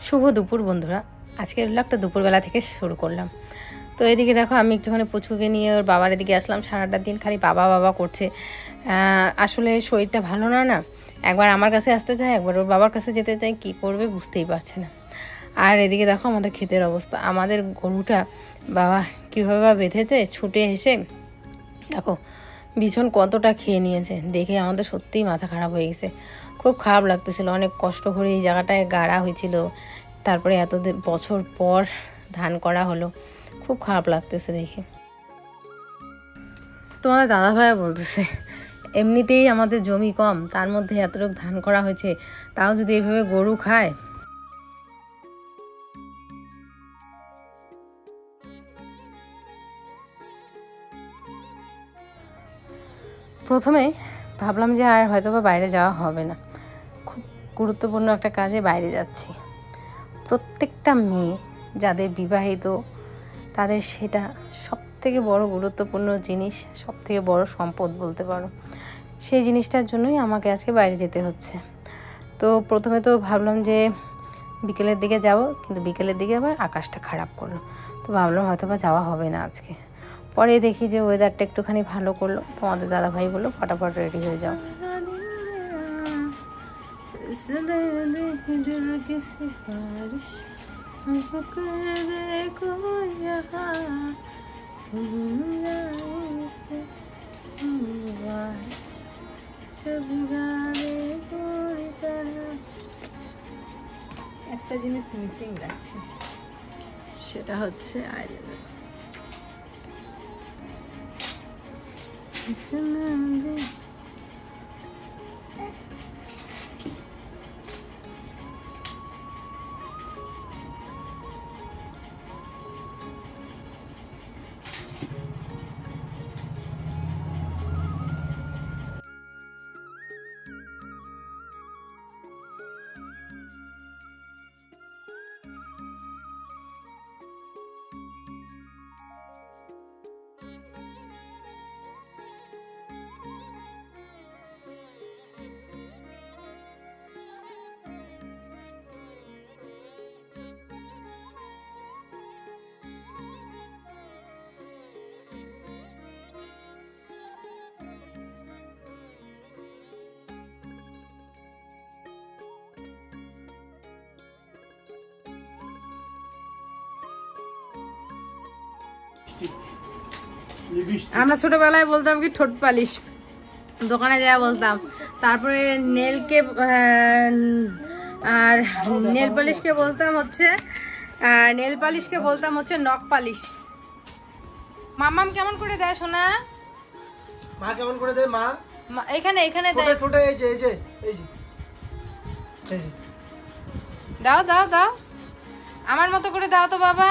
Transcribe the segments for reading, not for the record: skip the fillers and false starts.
শুভ দুপুর বন্ধুরা, আজকের ব্লগটা দুপুরবেলা থেকে শুরু করলাম। তো এদিকে দেখো আমি একটুখানি পুচুকে নিয়ে ওর বাবার এদিকে আসলাম। সারাটা দিন খালি বাবা বাবা করছে। আসলে শরীরটা ভালো না, একবার আমার কাছে আসতে চায়, একবার ওর বাবার কাছে যেতে চায়, কি করবে বুঝতেই পারছে না। আর এদিকে দেখো আমাদের ক্ষেতের অবস্থা, আমাদের গরুটা বাবা কীভাবে বেঁধেছে, ছুটে এসে দেখো বিছন কতটা খেয়ে নিয়েছে। দেখে আমাদের সত্যিই মাথা খারাপ হয়ে গেছে, খুব খারাপ লাগতেছিল। অনেক কষ্ট করে এই জায়গাটায় গাড়া হয়েছিল, তারপরে এত বছর পর ধান করা হলো, খুব খারাপ লাগতেছে দেখে। তোমাদের দাদা ভাই বলতেছে এমনিতেই আমাদের জমি কম, তার মধ্যে এতটুকু ধান করা হয়েছে, তাও যদি এইভাবে গরু খায়। প্রথমে ভাবলাম যে আর হয়তো বা বাইরে যাওয়া হবে না, খুব গুরুত্বপূর্ণ একটা কাজে বাইরে যাচ্ছি। প্রত্যেকটা মেয়ে যাদের বিবাহিত তাদের সেটা সবথেকে বড় গুরুত্বপূর্ণ জিনিস, সবথেকে বড় সম্পদ বলতে পারো। সেই জিনিসটার জন্যই আমাকে আজকে বাইরে যেতে হচ্ছে। তো প্রথমে তো ভাবলাম যে বিকেলের দিকে যাব, কিন্তু বিকেলের দিকে আবার আকাশটা খারাপ করলো, তো ভাবলাম হয়তো বা যাওয়া হবে না আজকে। পরে দেখি যে ওয়েদারটা একটুখানি ভালো করলো, তোমাদের দাদাভাই বললো ফটাফট রেডি হয়ে যাও। একটা জিনিস মিসিং লাগছে, সেটা হচ্ছে আমরা ছোটবেলায় বলতাম কি ঠোঁট পালিশ, দোকানে যাওয়া বলতাম। তারপরে নেলকে আর নেল পালিশকে বলতাম হচ্ছে নখ পালিশ। মাম্মাম কেমন করে দেয় সোনা? মা কেমন করে দেয়? মা এখানে দেয় ছোট এই যে দাও দাও দাও, আমার মতো করে দাও তো বাবা,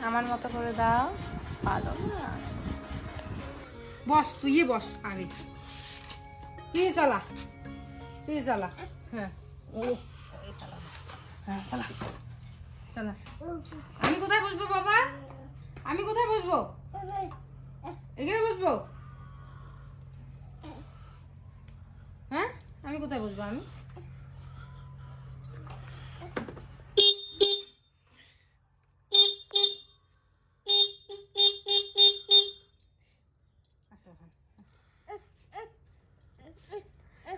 আমার মতো করে দাও। ভালো না, বস তুই বস আগে, তুই চালা হ্যাঁ ও চালা, হ্যাঁ চালা চালা। আমি কোথায় বসবো বাবা? আমি কোথায় বসবো? এখানে বসবো? হ্যাঁ আমি কোথায় বসবো? আমি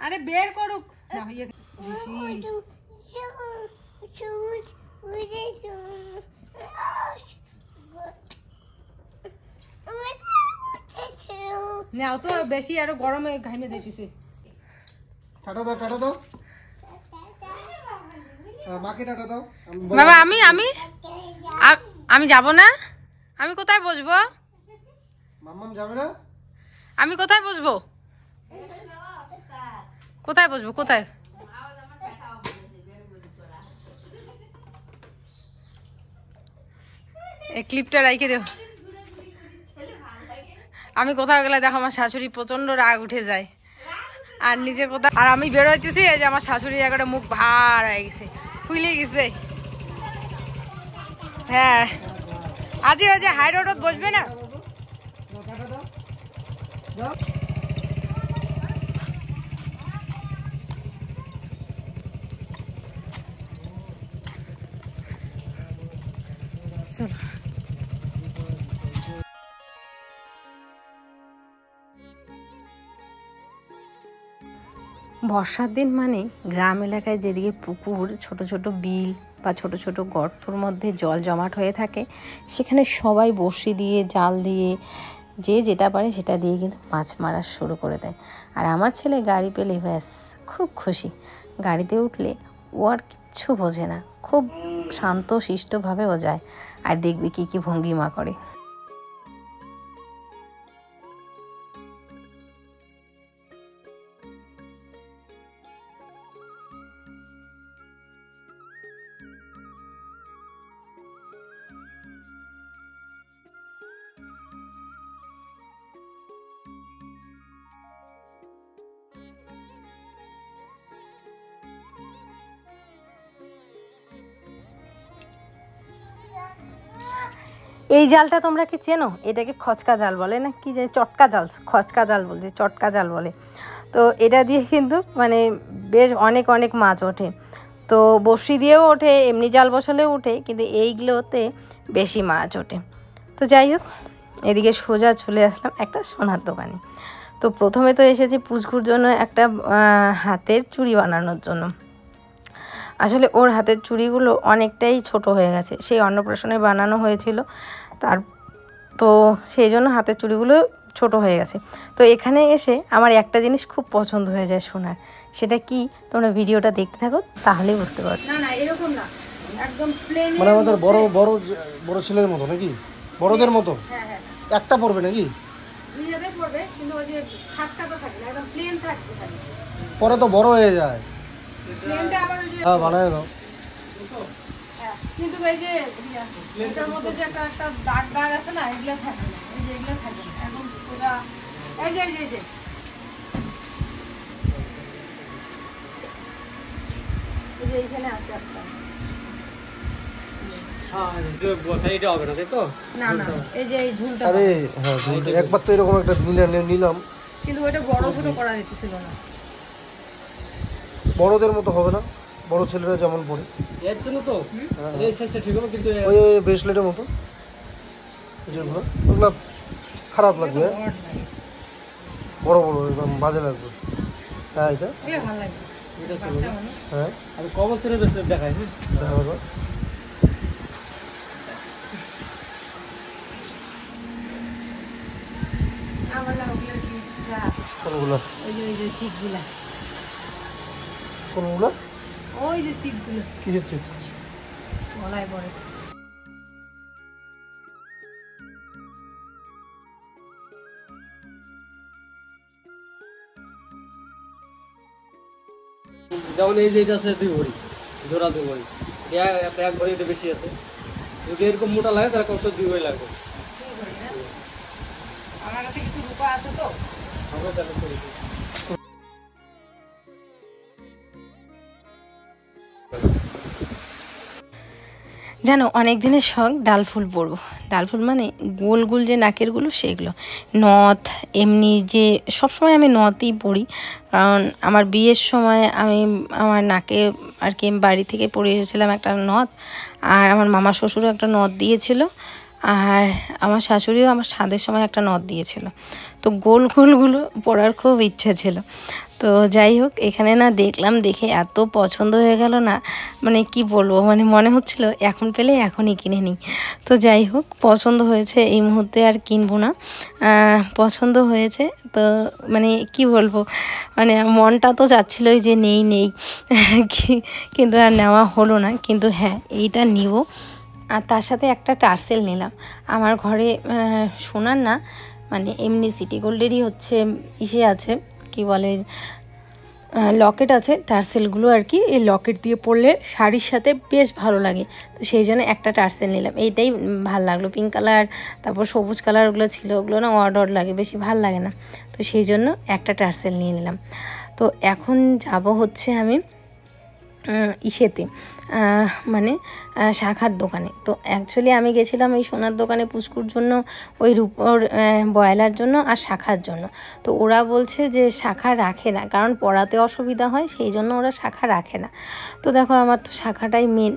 আরে বের করুক না, নাও তো বেশি, আরো গরমে ঘামে যাইতেছে। টাটা দাও মাকে টাটা দাও। বাবা আমি যাব না। আমি কোথায় বসবো? মাম্মাম যাবে না? আমি কোথায় বসবো? কোথায় বসবো? কোথায়? এই ক্লিপটা রাইখে দেও। আমি কোথাও গেলে দেখো আমার শাশুড়ি প্রচন্ড রাগ উঠে যায়, আর নিজে কোথাও, আর আমি বেরোইতেছি এই যে আমার শাশুড়ি একটা মুখ ভার হয়ে গেছে, ফুলে গেছে। হ্যাঁ আজই ওই যে হাই রোডত বসবে না। চলো। বর্ষার দিন মানে গ্রাম এলাকায় যেদিকে পুকুর, ছোট ছোট বিল বা ছোট ছোট গর্তর মধ্যে জল জমাট হয়ে থাকে, সেখানে সবাই বড়শি দিয়ে, জাল দিয়ে, যে যেটা পারে সেটা দিয়ে কিন্তু মাছ মারা শুরু করে দেয়। আর আমার ছেলে গাড়ি পেলে ব্যাস খুব খুশি। গাড়িতে উঠলে ও আর কিচ্ছু বোঝে না, খুব শান্ত শিষ্টভাবে ও যায়। আর দেখবি কী কী ভঙ্গিমা করে। এই জালটা তোমরা কি চেনো? এটাকে খচকা জাল বলে না কি, যে চটকা জাল, খচকা জাল বলছে, চটকা জাল বলে। তো এটা দিয়ে কিন্তু মানে বেশ অনেক অনেক মাছ ওঠে। তো বড়শি দিয়েও ওঠে, এমনি জাল বসালেও ওঠে, কিন্তু এইগুলোতে বেশি মাছ ওঠে। তো যাই হোক, এদিকে সোজা চলে আসলাম একটা সোনার দোকানে। তো প্রথমে তো এসেছি পুচকুর জন্য একটা হাতের চুড়ি বানানোর জন্য। আসলে ওর হাতের চুড়িগুলো অনেকটাই ছোট হয়ে গেছে, সেই অন্নপ্রাশনে বানানো হয়েছিল, তার তো সেই জন্য হাতের চুড়িগুলো ছোট হয়ে গেছে। তো এখানে এসে আমার একটা জিনিস খুব পছন্দ হয়ে যায় সোনার। সেটা কি, তোমরা ভিডিওটা দেখতে থাকো তাহলেই বুঝতে পারবে। না না, এরকম না, একদম প্লেন, মানে আমাদের বড় বড় বড় ছেলের মতো নাকি, বড়দের মতো? হ্যাঁ হ্যাঁ, একটা পড়বে নাকি? দুইটাতে পড়বে, কিন্তু ওই যে খাসকাটা থাকে না, একদম প্লেন থাকবে খালি। পরে তো বড় হয়ে যায়। প্লেনটা আবার ওই যে হ্যাঁ, বানায় দাও। কিন্তু এই যে এটার মধ্যে যে একটা একটা দাগ দাগ আছে না, এগুলো থাকবে না, এই যে এগুলো থাকবে না, একদম পুরো এই যে এই যে এই যে এইখানে আছে একটা। হ্যাঁ, এটা হবে না, তাই তো? না না, এই যে এই ঝুলটা। আরে হ্যাঁ, ঝুলটা একবার তো এরকম একটা নিলাম, কিন্তু ওটা বড় ছোট করা যেতেছিল না। বড়দের মতো হবে না, বড় ছেলেরা যেমন পড়ে এর জন্য তো এই সাইজটা ঠিক হবে, কিন্তু ওই ব্রেসলেটের মতো যেগুলো, ওগুলো খারাপ লাগবে, বড় বড় একদম বাজে লাগবে। হ্যাঁ, এটা ভালো লাগে, এটা ছিল বাচ্চা মানুষ। হ্যাঁ, আমি কমল ছেড়ে ব্রেসলেট দেখাই। দেখা যাবে। আমার না ওগুলো কি ইচ্ছা, কোনগুলো? ওই যে চিকগুলা, কোনগুলো? ওই যে চিকগুলো কিসের চিপ? গলায় পড়ে। যেমন এই যে এটা আছে 2 ভরি, জোড়া 2 ভরি, এক ভরি এটা বেশি আছে। যদি এরকম মোটা লাগে তাহলে কমসে 2 ভরি লাগবে। আমার কাছে কিছু রূপা আছে তো, আমরা তাহলে করে দিই। জানো অনেক দিনের শখ ডাল ফুল পরবো। ডাল ফুল মানে গোল গোল যে নাকেরগুলো, সেগুলো নথ, এমনি যে সবসময় আমি নথই পরি, কারণ আমার বিয়ের সময় আমি আমার নাকে আর কি বাড়ি থেকে পরে এসেছিলাম একটা নথ, আর আমার মামা শ্বশুরও একটা নথ দিয়েছিল, আর আমার শাশুড়িও আমার স্বাদের সময় একটা নথ দিয়েছিল। তো গোল গোলগুলো পরার খুব ইচ্ছা ছিল। তো যাই হোক, এখানে না দেখলাম, দেখে এত পছন্দ হয়ে গেল না, মানে কি বলবো, মানে মনে হচ্ছিল এখন পেলে এখনই কিনে নিই। তো যাই হোক, পছন্দ হয়েছে, এই মুহূর্তে আর কিনবো না, পছন্দ হয়েছে। তো মানে কি বলবো, মানে মনটা তো যাচ্ছিলোই যে নেই নেই, কিন্তু আর নেওয়া হলো না। কিন্তু হ্যাঁ, এইটা নিব। আর তার সাথে একটা টার্সেল নিলাম। আমার ঘরে সোনার না, মানে এমনি সিটি গোল্ডেরই হচ্ছে ইসে আছে, কি বলে, লকেট আছে, টার্সেলগুলো আর কি, এই লকেট দিয়ে পরলে শাড়ির সাথে বেশ ভালো লাগে। তো সেই জন্য একটা টার্সেল নিলাম, এইটাই ভালো লাগলো। পিঙ্ক কালার, তারপর সবুজ কালার ওগুলো ছিল, ওগুলো না অড লাগে, বেশি ভাল লাগে না। তো সেই জন্য একটা টার্সেল নিয়ে নিলাম। তো এখন যাব হচ্ছে আমি ইসেতে মানে শাখার দোকানে। তো অ্যাকচুয়ালি আমি গেছিলাম এই সোনার দোকানে পুচকুর জন্য, ওই রূপোর বয়লার জন্য আর শাখার জন্য। তো ওরা বলছে যে শাখা রাখে না, কারণ পরাতে অসুবিধা হয়, সেই জন্য ওরা শাখা রাখে না। তো দেখো আমার তো শাখাটাই মেন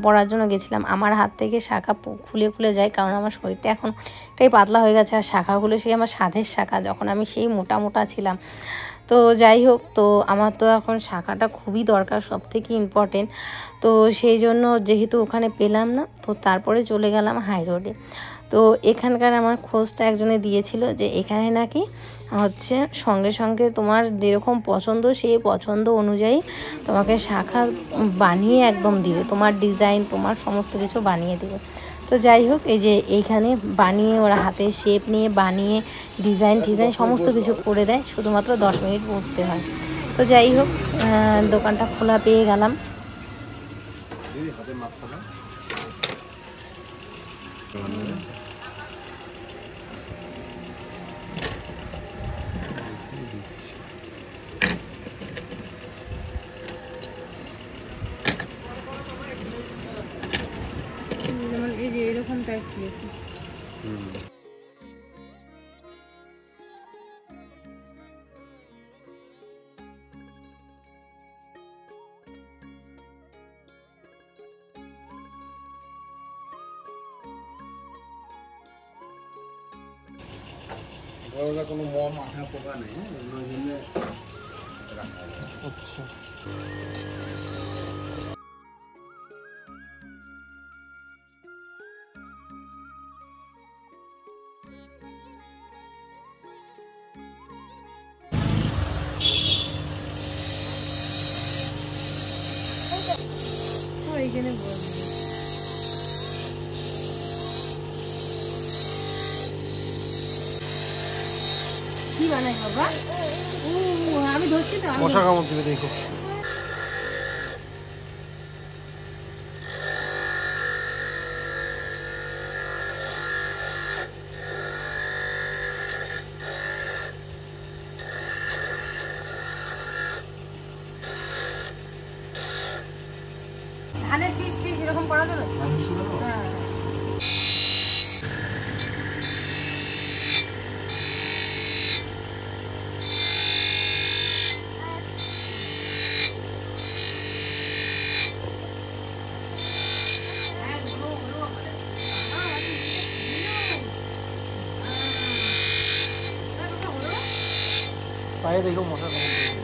পরার জন্য গেছিলাম। আমার হাত থেকে শাখা খুলে খুলে যায়, কারণ আমার শরীরটা এখন একটাই পাতলা হয়ে গেছে। আর শাখাগুলো সেই আমার সাধের শাখা, যখন আমি সেই মোটা মোটা ছিলাম। তো যাই হোক, তো আমার তো এখন শাখাটা খুবই দরকার, সব থেকে ইম্পর্টেন্ট। তো সেই জন্য যেহেতু ওখানে পেলাম না, তো তারপরে চলে গেলাম হাই রোডে। তো এখানকার আমার খোঁজটা একজনে দিয়েছিল যে এখানে নাকি হচ্ছে সঙ্গে সঙ্গে তোমার যেরকম পছন্দ সেই পছন্দ অনুযায়ী তোমাকে শাখা বানিয়ে একদম দিবে, তোমার ডিজাইন তোমার সমস্ত কিছু বানিয়ে দেবে। তো যাই হোক, এই যে এইখানে বানিয়ে ওরা হাতে শেপ নিয়ে বানিয়ে ডিজাইন সমস্ত কিছু করে দেয়, শুধুমাত্র 10 মিনিট বসতে হয়। তো যাই হোক, দোকানটা খোলা পেয়ে গেলাম। যেমন এই যে এরকম টাইপ দিয়েছে। কোনো মম আঠা পোকা নেই, ওই জন্য রাখা যায়। আচ্ছা, এইখানে বলবো কি বানাই বাবা? আমি ধরছি তো, মশা কামড় দিবে দেখো। ধানের শীষ এরকম করা যাবে? হ্যাঁ। পায়ে দেখো মশা কামড় দিবে।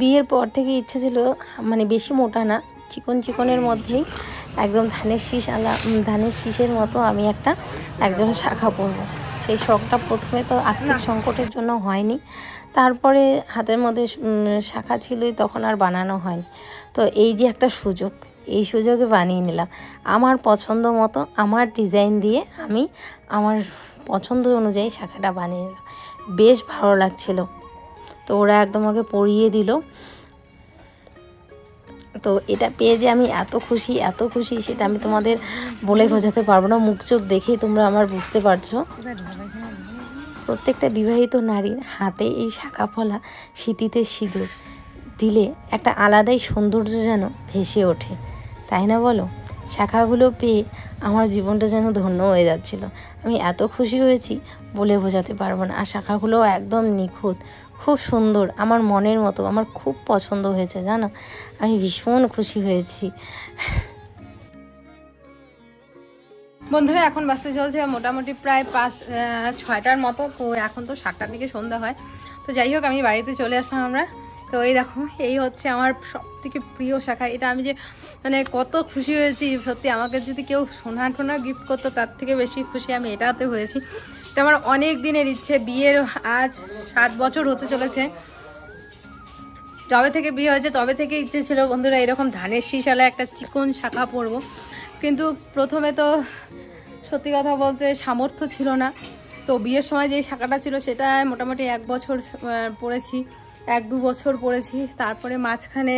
বিয়ের পর থেকে ইচ্ছা ছিল, মানে বেশি মোটা না, চিকনের মধ্যেই একদম ধানের শীষের মতো আমি একজন শাখা পরবো। সেই শখটা প্রথমে তো আর্থিক সংকটের জন্য হয়নি, তারপরে হাতের মধ্যে শাখা ছিলই, তখন আর বানানো হয়নি। তো এই যে একটা সুযোগ, এই সুযোগে বানিয়ে নিলাম আমার পছন্দ মতো, আমার ডিজাইন দিয়ে আমি আমার পছন্দ অনুযায়ী শাখাটা বানিয়ে নিলাম। বেশ ভালো লাগছিল। তো ওরা একদম আমাকে পরিয়ে দিল। তো এটা পেয়ে যে আমি এত খুশি সেটা আমি তোমাদের বলে বোঝাতে পারবো না, মুখ চোখ দেখেই তোমরা আমার বুঝতে পারছো। প্রত্যেকটা বিবাহিত নারীর হাতে এই শাখা ফলা সিঁথিতে সিঁদুর দিলে একটা আলাদাই সৌন্দর্য যেন ভেসে ওঠে, তাই না বলো? শাখাগুলো পেয়ে আমার জীবনটা যেন ধন্য হয়ে যাচ্ছিল। আমি এত খুশি হয়েছি বলে বোঝাতে পারবো না। আর শাখাগুলো একদম নিখুঁত, খুব সুন্দর, আমার মনের মতো, আমার খুব পছন্দ হয়েছে জানো। আমি ভীষণ খুশি হয়েছি। বন্ধুরা এখন বাজতে চলছে মোটামুটি প্রায় 5-6টার মতো। তো এখন তো 7টার দিকে সন্ধ্যা হয়। তো যাই হোক, আমি বাড়িতে চলে আসলাম। আমরা তো এই দেখো, এই হচ্ছে আমার সবথেকে প্রিয় শাখা। এটা আমি যে মানে কত খুশি হয়েছি সত্যি, আমাকে যদি কেউ সোনা টোনা গিফট করতো তার থেকে বেশি খুশি আমি এটাতে হয়েছি। এটা আমার অনেক দিনের ইচ্ছে, বিয়ের আজ 7 বছর হতে চলেছে। যবে থেকে বিয়ে হয়েছে তবে থেকে ইচ্ছে ছিল বন্ধুরা এরকম ধানের শীষালে একটা চিকন শাখা পরবো, কিন্তু প্রথমে তো সত্যি কথা বলতে সামর্থ্য ছিল না। তো বিয়ের সময় যে শাখাটা ছিল সেটা মোটামুটি 1 বছর পরেছি, 1-2 বছর পরেছি। তারপরে মাঝখানে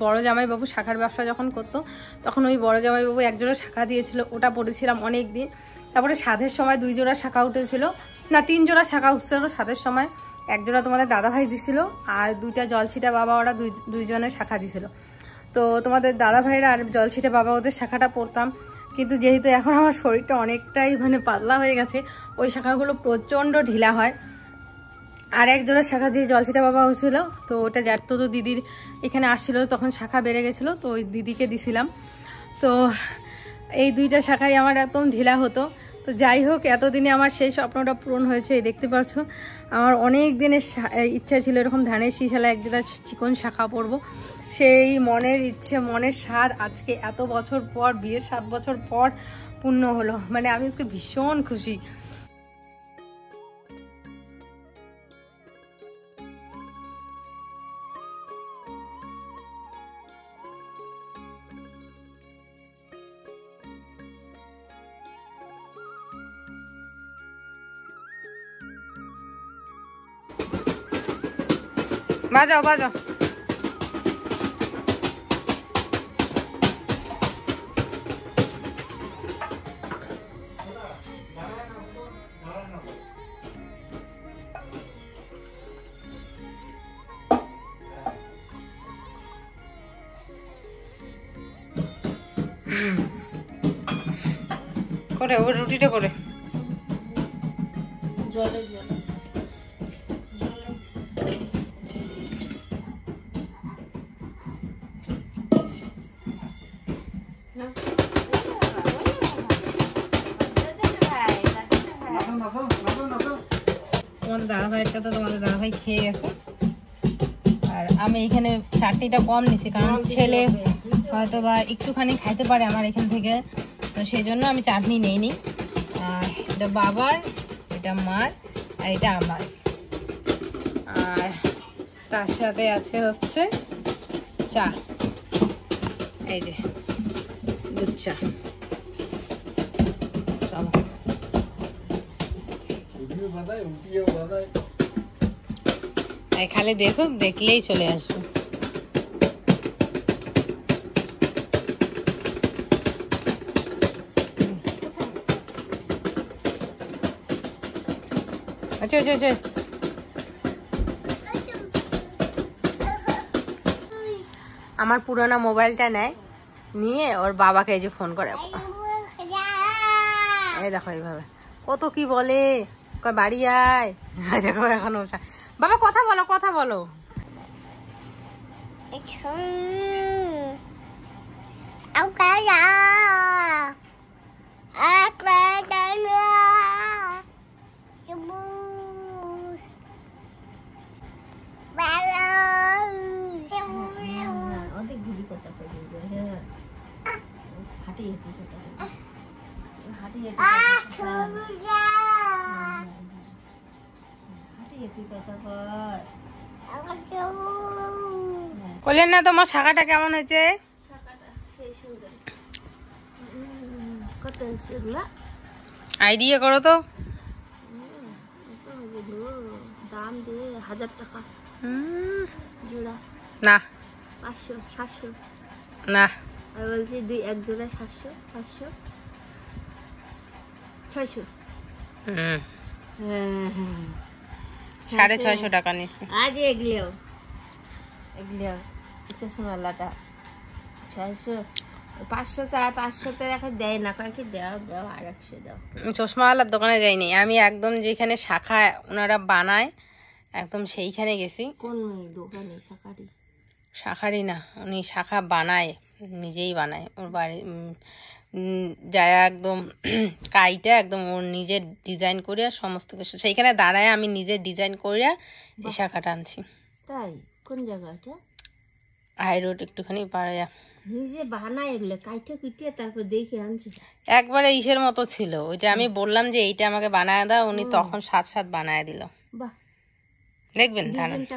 বড় জামাইবাবু শাখার ব্যবসা যখন করতো তখন ওই বড় জামাইবাবু 1 জোড়া শাখা দিয়েছিল, ওটা পরেছিলাম অনেক দিন। তারপরে সাধের সময় 2 জোড়া শাখা উঠেছিল, না 3 জোড়া শাখা উঠছিল সাধের সময়। 1 জোড়া তোমাদের দাদাভাই দিছিল আর 2টা জলছিটা বাবা, ওরা দুইজনের শাখা দিছিল। তো তোমাদের দাদাভাইরা আর জলছিটা বাবা ওদের শাখাটা পরতাম। কিন্তু যেহেতু এখন আমার শরীরটা অনেকটাই মানে পাতলা হয়ে গেছে, ওই শাখাগুলো প্রচণ্ড ঢিলা হয়। আর 1 জোড়া শাখা যে জলছিটা বাবা হয়েছিল, তো ওটা যার তো দিদির এখানে আসছিল তখন শাখা বেড়ে গেছিলো, তো ওই দিদিকে দিছিলাম। তো এই 2টা শাখাই আমার একদম ঢিলা হতো। তো যাই হোক, এতদিনে আমার সেই স্বপ্নটা পূরণ হয়েছে। এই দেখতে পাচ্ছ আমার অনেক দিনের ইচ্ছা ছিল এরকম ধানের শীষালে 1 জোড়া চিকন শাখা পরবো। সেই মনের ইচ্ছে, মনের স্বাদ আজকে এত বছর পর, বিয়ের 7 বছর পর পূর্ণ হলো। মানে আমি আজকে ভীষণ খুশি। বাজাও বাজাও। করে ওর রুটিটা করে জলে তোমাদের দাদাভাইটা তো তোমাদের দাদাভাই খেয়ে গেছে, আর আমি এখানে চাটনিটা কম নিছি কারণ ছেলে হয়তো বা একটুখানি খাইতে পারে আমার এখান থেকে, তো সেই জন্য আমি চাটনি নেইনি। আর এটা বাবার, এটা মার, আর এটা আমার। আর তার সাথে আছে হচ্ছে চা, এই যে দুধ চা। চলো খালি দেখুক, দেখলেই চলে আসবে। আচ্ছা আচ্ছা আচ্ছা, আমার পুরোনো মোবাইলটা নেয়, নিয়ে ওর বাবাকে এই যে ফোন করে, এই দেখো এইভাবে কত কি বলে, কয় বাড়ি আয়। দেখো এখন বাবা কথা বলো, কথা বলো। বললেন না তোমার শাখাটা কেমন হয়েছে? আইডিয়া করো তো। দাম দিয়ে 1000 টাকা জোড়া, না 500 700 না, আমি বলছি 1 জোড়া 700 500 600। হুম, হ্যাঁ 650 টাকা নিচ্ছি। আজ এগুলো চশমালাটা 600 500 চায়, 500 দেখা দেয় না, কালকে দাও দাও আর 100 দাও। চশমাওয়ালার দোকানে যাইনি আমি, একদম যেখানে শাখা ওনারা বানায় একদম সেইখানে গেছি। কোন দোকানে? শাকারি? শাখারি না, উনি শাখা বানায়, নিজেই বানায় ওর বাড়ি যায়, একদম কাইটা একদম ওর নিজের ডিজাইন করিয়া সমস্ত কিছু সেইখানে দাঁড়ায় আমি নিজে ডিজাইন করিয়া এই শাখাটা আনছি। তাই কোন জায়গা এটা? হাই রোড একটুখানি পাড়া। নিজে বানায় এগুলো কাইটে কুইটে তারপর দেখে আনছি। একবারে ইসের মতো ছিল, ওইটা আমি বললাম যে এইটা আমাকে বানায় দাও, উনি তখন সাত সাত বানায় দিল। বাহ, দেখবেন ধান ডিজাইনটা